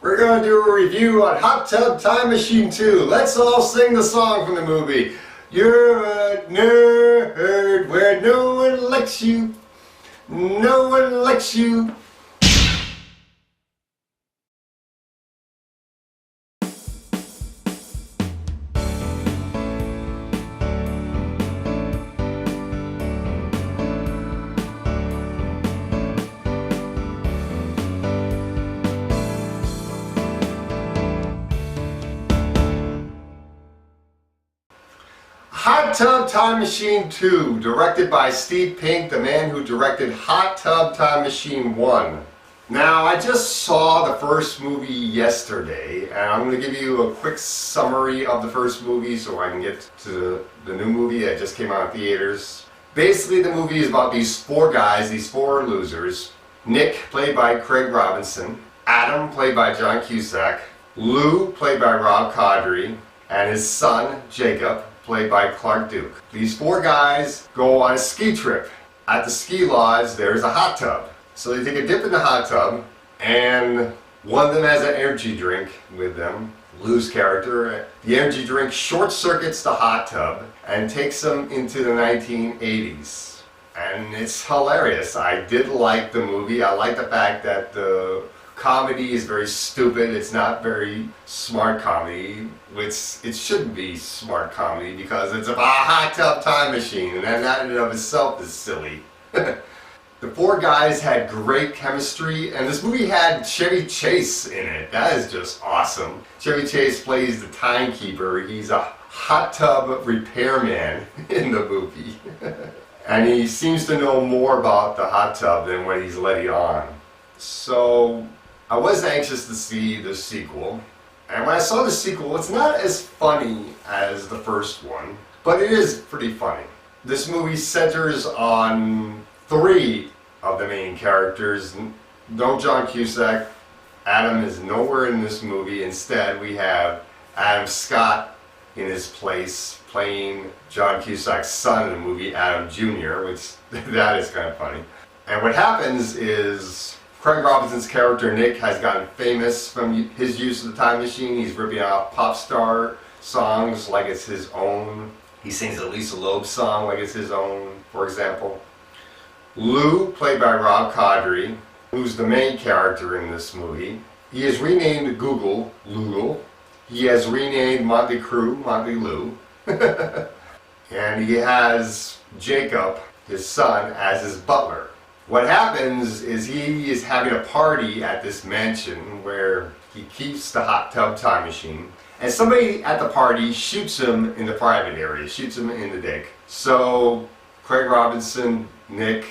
We're going to do a review on Hot Tub Time Machine 2. Let's all sing the song from the movie. You're a nerd where no one likes you. No one likes you. Hot Tub Time Machine 2, directed by Steve Pink, the man who directed Hot Tub Time Machine 1. Now, I just saw the first movie yesterday, and I'm going to give you a quick summary of the first movie so I can get to the new movie that just came out in theaters. Basically, the movie is about these four guys, these four losers. Nick, played by Craig Robinson. Adam, played by John Cusack. Lou, played by Rob Corddry. And his son, Jacob, played by Clark Duke. These four guys go on a ski trip. At the ski lodge, there's a hot tub. So they take a dip in the hot tub, and one of them has an energy drink with them. Lou's character. The energy drink short circuits the hot tub and takes them into the 1980s. And it's hilarious. I did like the movie. I like the fact that the comedy is very stupid. It's not very smart comedy. It shouldn't be smart comedy because it's about a hot tub time machine, and that in and of itself is silly. The four guys had great chemistry, and this movie had Chevy Chase in it. That is just awesome. Chevy Chase plays the timekeeper. He's a hot tub repairman in the movie. And he seems to know more about the hot tub than what he's letting on. So I was anxious to see the sequel, and when I saw the sequel, it's not as funny as the first one, but it is pretty funny. This movie centers on three of the main characters. No John Cusack. Adam is nowhere in this movie. Instead, we have Adam Scott in his place playing John Cusack's son in the movie, Adam Jr., which that is kind of funny. And what happens is Craig Robinson's character Nick has gotten famous from his use of the time machine. He's ripping off pop star songs like it's his own. He sings a Lisa Loeb song like it's his own, for example. Lou, played by Rob Corddry, who's the main character in this movie. He has renamed Google, Loogle. He has renamed Motley Crue, Motley Lou. And he has Jacob, his son, as his butler. What happens is he is having a party at this mansion where he keeps the hot tub time machine, and somebody at the party shoots him in the private area, shoots him in the dick. So Craig Robinson, Nick,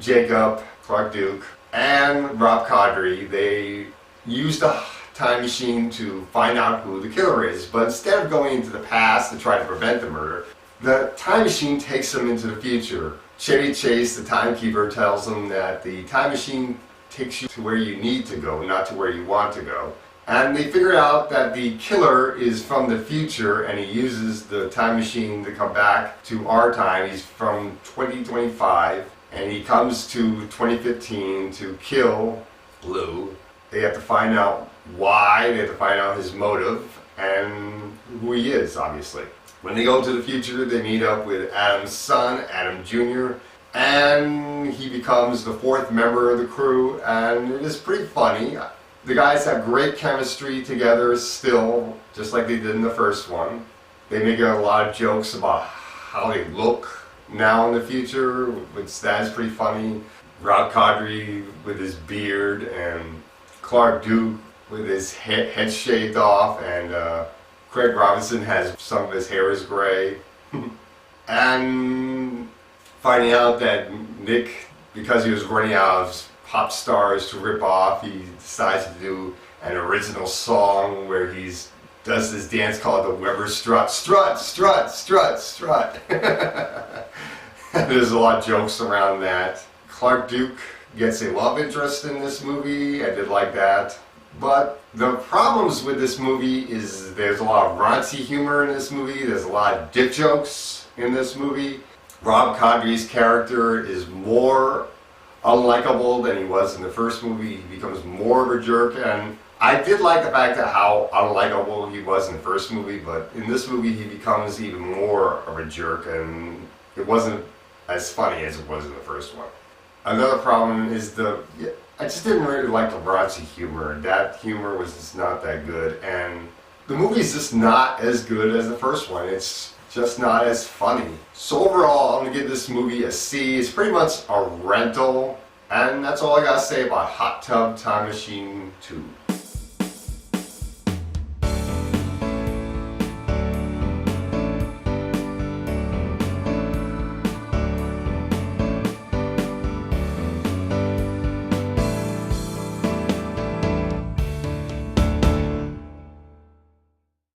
Jacob, Clark Duke, and Rob Corddry, they use the time machine to find out who the killer is, but instead of going into the past to try to prevent the murder, the time machine takes them into the future. Chevy Chase, the timekeeper, tells them that the time machine takes you to where you need to go, not to where you want to go. And they figure out that the killer is from the future, and he uses the time machine to come back to our time. He's from 2025, and he comes to 2015 to kill Lou. They have to find out why, they have to find out his motive, and who he is, obviously. When they go to the future, they meet up with Adam's son, Adam Jr., and he becomes the fourth member of the crew, and it is pretty funny. The guys have great chemistry together still, just like they did in the first one. They make a lot of jokes about how they look now in the future, which that is pretty funny. Rob Corddry with his beard, and Clark Duke with his head shaved off, and Craig Robinson has some of his hair is gray. And finding out that Nick, because he was running out of pop stars to rip off, he decides to do an original song where he does this dance called the Weber Strut. Strut, strut, strut, strut. There's a lot of jokes around that. Clark Duke gets a love interest in this movie. I did like that. But the problems with this movie is there's a lot of raunchy humor in this movie. There's a lot of dick jokes in this movie. Rob Corddry's character is more unlikable than he was in the first movie. He becomes more of a jerk, and I did like the fact that how unlikable he was in the first movie, but in this movie he becomes even more of a jerk, and it wasn't as funny as it was in the first one. Another problem is I just didn't really like the raunchy humor. That humor was just not that good, and the movie's just not as good as the first one. It's just not as funny. So overall, I'm gonna give this movie a C. It's pretty much a rental, and that's all I gotta say about Hot Tub Time Machine 2.